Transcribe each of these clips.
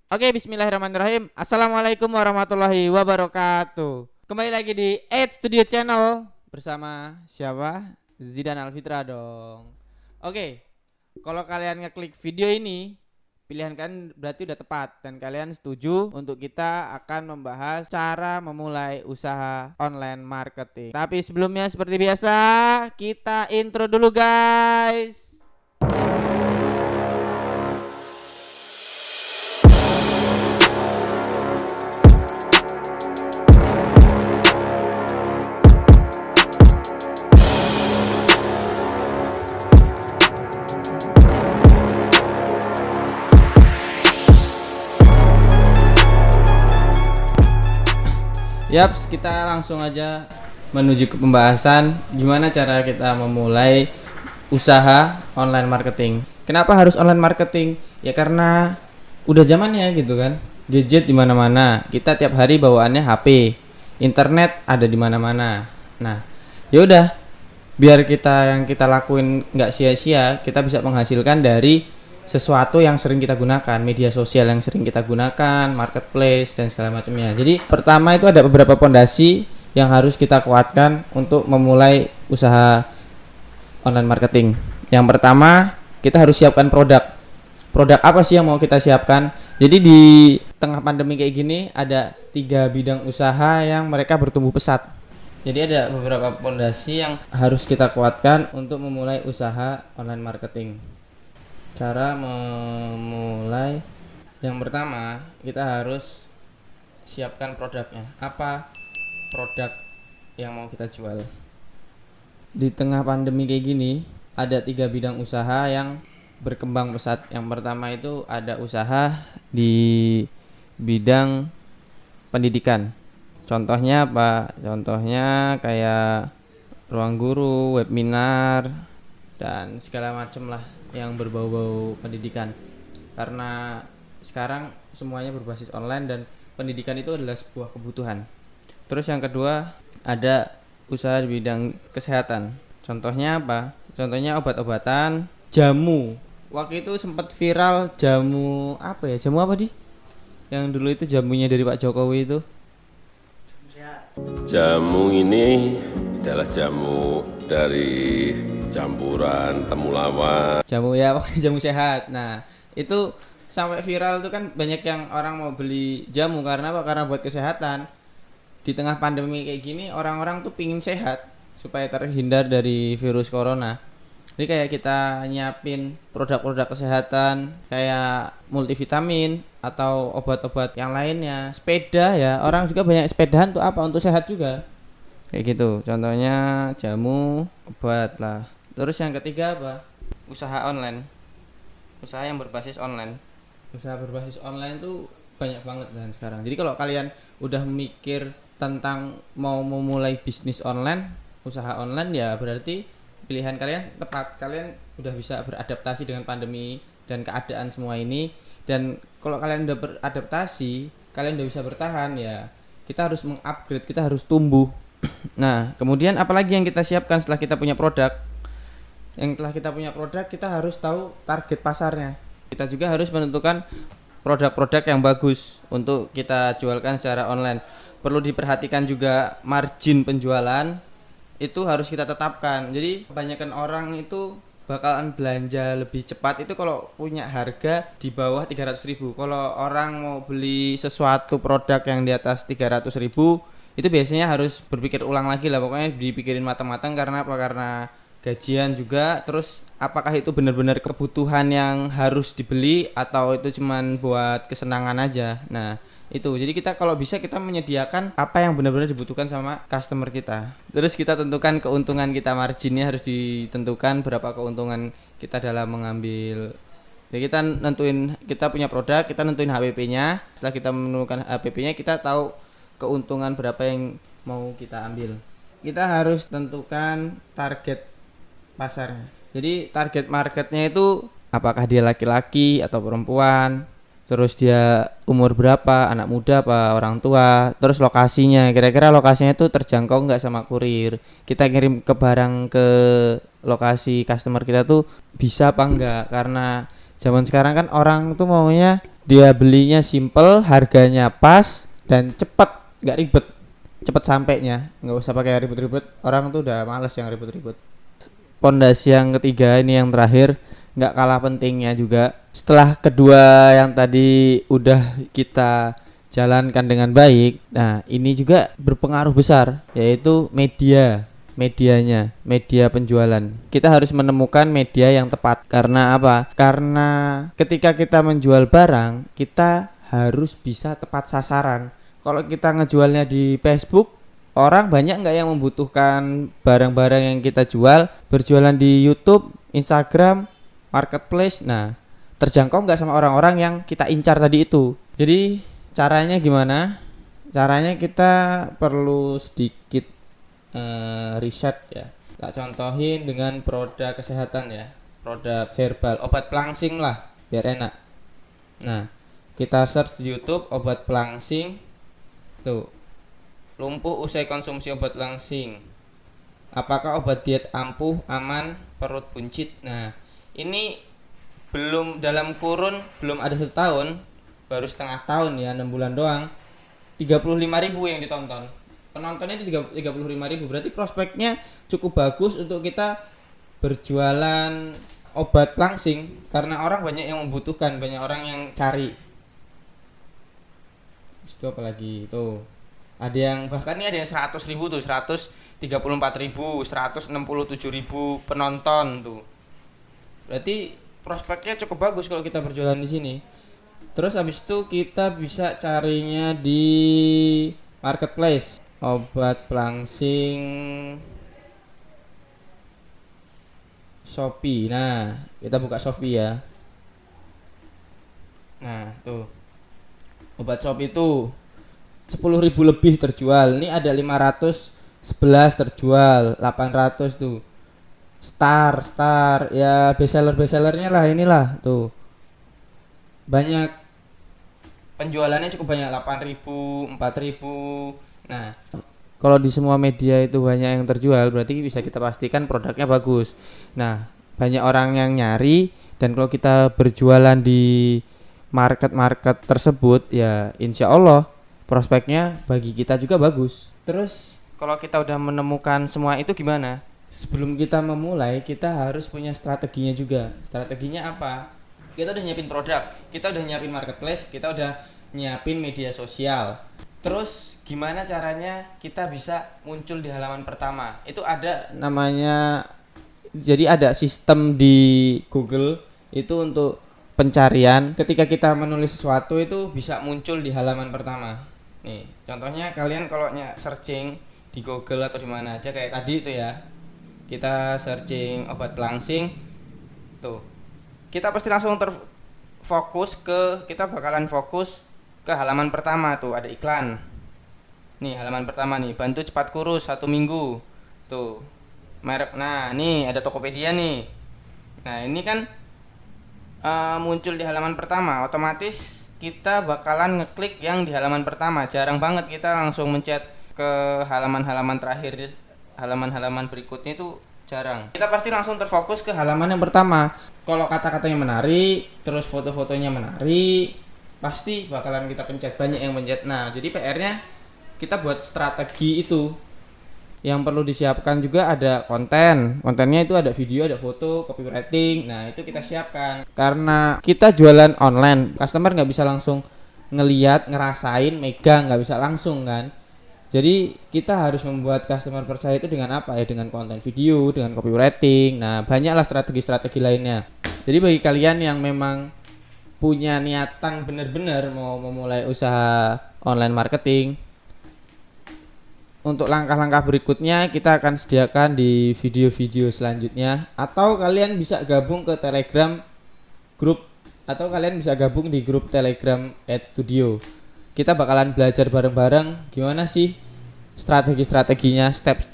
Oke, bismillahirrahmanirrahim. Assalamualaikum warahmatullahi wabarakatuh. Kembali lagi di Ed Studio Channel bersama siapa? Zidan Alfitra dong. Oke, kalau kalian ngeklik video ini, pilihan kalian berarti udah tepat dan kalian setuju untuk kita akan membahas cara memulai usaha online marketing. Tapi sebelumnya seperti biasa, kita intro dulu guys. Yaps, kita langsung aja menuju ke pembahasan gimana cara kita memulai usaha online marketing. Kenapa harus online marketing? Ya karena udah zamannya gitu kan. Gadget di mana-mana. Kita tiap hari bawaannya HP. Internet ada di mana-mana. Nah, ya udah, biar kita lakuin nggak sia-sia, kita bisa menghasilkan dari sesuatu yang sering kita gunakan, media sosial yang sering kita gunakan, marketplace dan segala macamnya. Jadi pertama itu ada beberapa fondasi yang harus kita kuatkan untuk memulai usaha online marketing. Yang pertama, kita harus siapkan produk. Produk apa sih yang mau kita siapkan? Jadi di tengah pandemi kayak gini ada 3 bidang usaha yang mereka bertumbuh pesat. Jadi ada beberapa fondasi yang harus kita kuatkan untuk memulai usaha online marketing. Cara memulai, yang pertama kita harus siapkan produknya. Apa produk yang mau kita jual? Di tengah pandemi kayak gini ada 3 bidang usaha yang berkembang pesat. Yang pertama itu ada usaha di bidang pendidikan. Contohnya apa? Contohnya kayak ruang guru, webinar, dan segala macem lah yang berbau-bau pendidikan. Karena sekarang semuanya berbasis online dan pendidikan itu adalah sebuah kebutuhan. Terus yang kedua ada usaha di bidang kesehatan. Contohnya apa? Contohnya obat-obatan, jamu. Waktu itu sempat viral jamu apa ya? Jamu apa di? Yang dulu itu jamunya dari Pak Jokowi itu. Jamu ini adalah jamu dari campuran temulawak. Jamu ya, pokoknya jamu sehat. Nah, itu sampai viral itu kan banyak yang orang mau beli jamu karena apa? Karena buat kesehatan. Di tengah pandemi kayak gini orang-orang tuh pingin sehat supaya terhindar dari virus corona. Jadi kayak kita nyiapin produk-produk kesehatan kayak multivitamin atau obat-obat yang lainnya. Sepeda ya, orang juga banyak sepedahan tuh apa? Untuk sehat juga. Kayak gitu. Contohnya jamu, obat lah. Terus yang ketiga apa? Usaha online. Usaha yang berbasis online. Usaha berbasis online tuh banyak banget dan sekarang. Jadi kalau kalian udah mikir tentang mau memulai bisnis online, usaha online, ya berarti pilihan kalian tepat. Kalian udah bisa beradaptasi dengan pandemi dan keadaan semua ini. Dan kalau kalian udah beradaptasi, kalian udah bisa bertahan, ya kita harus mengupgrade, kita harus tumbuh. Nah, kemudian apalagi yang kita siapkan setelah kita punya produk? Yang telah kita punya produk, kita harus tahu target pasarnya. Kita juga harus menentukan produk-produk yang bagus untuk kita jualkan secara online. Perlu diperhatikan juga margin penjualan, itu harus kita tetapkan. Jadi kebanyakan orang itu bakalan belanja lebih cepat itu kalau punya harga di bawah 300.000. Kalau orang mau beli sesuatu produk yang di atas 300.000, itu biasanya harus berpikir ulang lagi lah. Pokoknya dipikirin matang-matang. Karena apa? Karena gajian juga, terus apakah itu benar-benar kebutuhan yang harus dibeli atau itu cuman buat kesenangan aja. Nah, itu. Jadi kita kalau bisa kita menyediakan apa yang benar-benar dibutuhkan sama customer kita. Terus kita tentukan keuntungan kita, marginnya harus ditentukan berapa keuntungan kita dalam mengambil. Jadi kita nentuin, kita punya produk, kita nentuin HPP-nya. Setelah kita menentukan HPP-nya, kita tahu keuntungan berapa yang mau kita ambil. Kita harus tentukan target pasarnya. Jadi target marketnya itu apakah dia laki-laki atau perempuan, terus dia umur berapa, anak muda apa orang tua, terus lokasinya, kira-kira lokasinya itu terjangkau nggak sama kurir, kita kirim ke barang ke lokasi customer kita tuh bisa apa enggak. Karena zaman sekarang kan orang tuh maunya Dia belinya simple, harganya pas dan cepet, nggak ribet, cepet sampainya, nggak usah pakai ribet-ribet. Orang tuh udah males yang ribet-ribet. Pondasi yang ketiga ini yang terakhir, nggak kalah pentingnya juga. Setelah kedua yang tadi udah kita jalankan dengan baik, nah ini juga berpengaruh besar, yaitu medianya, media penjualan. Kita harus menemukan media yang tepat. Karena apa? Karena ketika kita menjual barang, kita harus bisa tepat sasaran. Kalau kita ngejualnya di Facebook, orang banyak nggak yang membutuhkan barang-barang yang kita jual. Berjualan di YouTube, Instagram, Marketplace, nah terjangkau nggak sama orang-orang yang kita incar tadi itu. Jadi caranya gimana? Caranya kita perlu sedikit riset ya. Tak contohin dengan produk kesehatan ya, produk herbal, obat pelangsing lah, biar enak. Nah, kita search di YouTube obat pelangsing, tuh, lumpuh usai konsumsi obat pelangsing. Apakah obat diet ampuh, aman, perut buncit? Nah, ini belum dalam kurun belum ada setahun, baru setengah tahun ya, 6 bulan doang, 35.000 yang ditonton. Penontonnya itu 35.000, berarti prospeknya cukup bagus untuk kita berjualan obat pelangsing, karena orang banyak yang membutuhkan, banyak orang yang cari. Itu apalagi tuh, ada yang bahkan ini ada yang 100.000 tuh, 134.000, 167.000 penonton tuh. Berarti prospeknya cukup bagus kalau kita berjualan di sini. Terus habis itu kita bisa carinya di Marketplace, obat pelangsing Shopee. Nah, kita buka Shopee ya. Nah, tuh. Obat Shopee itu 10.000 lebih terjual. Ini ada 511 terjual, 800 tuh. Star ya, bestsellernya lah, inilah tuh. Banyak penjualannya, cukup banyak, 8.000, 4.000. Nah, kalau di semua media itu banyak yang terjual, berarti bisa kita pastikan produknya bagus. Nah, banyak orang yang nyari, dan kalau kita berjualan di market tersebut ya insya Allah prospeknya bagi kita juga bagus. Terus kalau kita udah menemukan semua itu gimana? Sebelum kita memulai, kita harus punya strateginya juga. Strateginya apa? Kita udah nyiapin produk, kita udah nyiapin marketplace, kita udah nyiapin media sosial. Terus gimana caranya kita bisa muncul di halaman pertama? Itu ada namanya, jadi ada sistem di Google itu untuk pencarian. Ketika kita menulis sesuatu itu bisa muncul di halaman pertama. Nih, contohnya kalian kalau searching di Google atau di mana aja kayak tadi itu ya. Kita searching obat pelangsing. Tuh. Kita pasti langsung kita bakalan fokus ke halaman pertama, tuh ada iklan. Nih, halaman pertama nih, bantu cepat kurus 1 minggu. Tuh. Merek. Nah, nih ada Tokopedia nih. Nah, ini kan muncul di halaman pertama, otomatis kita bakalan ngeklik yang di halaman pertama. Jarang banget kita langsung mencet ke halaman-halaman terakhir, halaman-halaman berikutnya itu jarang. Kita pasti langsung terfokus ke halaman yang pertama. Kalau kata-katanya menarik, terus foto-fotonya menarik, pasti bakalan kita pencet, banyak yang pencet. Nah, jadi PR-nya kita buat strategi itu. Yang perlu disiapkan juga ada kontennya itu ada video, ada foto, copywriting. Nah, itu kita siapkan karena kita jualan online, customer nggak bisa langsung ngeliat, ngerasain, megang, nggak bisa langsung kan. Jadi kita harus membuat customer percaya itu dengan apa ya, dengan konten video, dengan copywriting. Nah, banyaklah strategi-strategi lainnya. Jadi bagi kalian yang memang punya niatan benar-benar mau memulai usaha online marketing, untuk langkah-langkah berikutnya kita akan sediakan di video-video selanjutnya, atau kalian bisa gabung ke Telegram grup, atau kalian bisa gabung di grup Telegram @studio. Kita bakalan belajar bareng-bareng gimana sih strategi-strateginya, step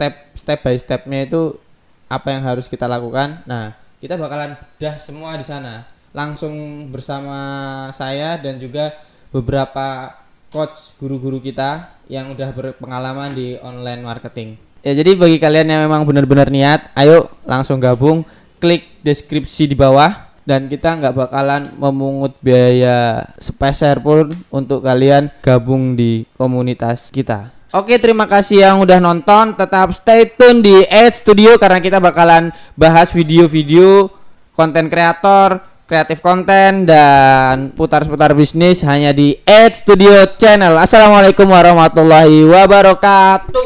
by stepnya itu apa yang harus kita lakukan. Nah, kita bakalan bedah semua di sana langsung bersama saya dan juga beberapa coach, guru-guru kita yang udah berpengalaman di online marketing. Ya, jadi bagi kalian yang memang benar-benar niat, ayo langsung gabung, klik deskripsi di bawah. dan kita nggak bakalan memungut biaya sepeser pun untuk kalian gabung di komunitas kita. Oke, terima kasih yang udah nonton. Tetap stay tune di Edge Studio karena kita bakalan bahas video-video konten kreator, kreatif konten, dan putar-putar bisnis hanya di Edge Studio Channel. Assalamualaikum warahmatullahi wabarakatuh.